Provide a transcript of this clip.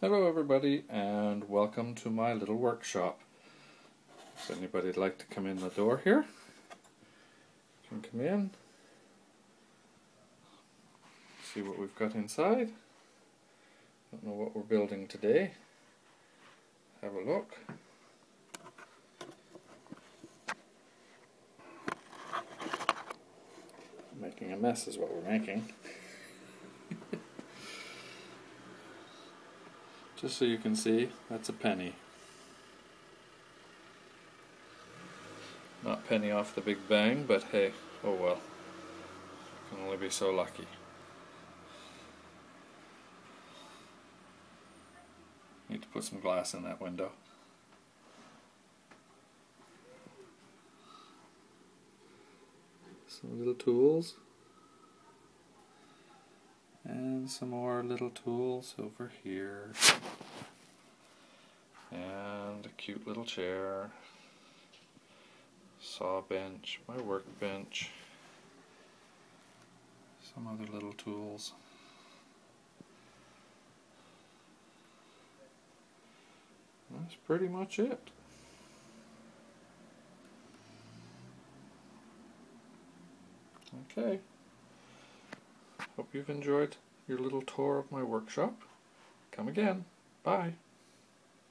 Hello everybody and welcome to my little workshop. If anybody'd like to come in the door here, you can come in, see what we've got inside. Don't know what we're building today. Have a look. Making a mess is what we're making. Just so you can see, that's a penny. Not penny off the Big Bang, but hey, oh well. Can only be so lucky. Need to put some glass in that window. Some little tools. And some more little tools over here. And a cute little chair. Saw bench, my workbench. Some other little tools. That's pretty much it. Okay. Hope you've enjoyed your little tour of my workshop. Come again. Bye.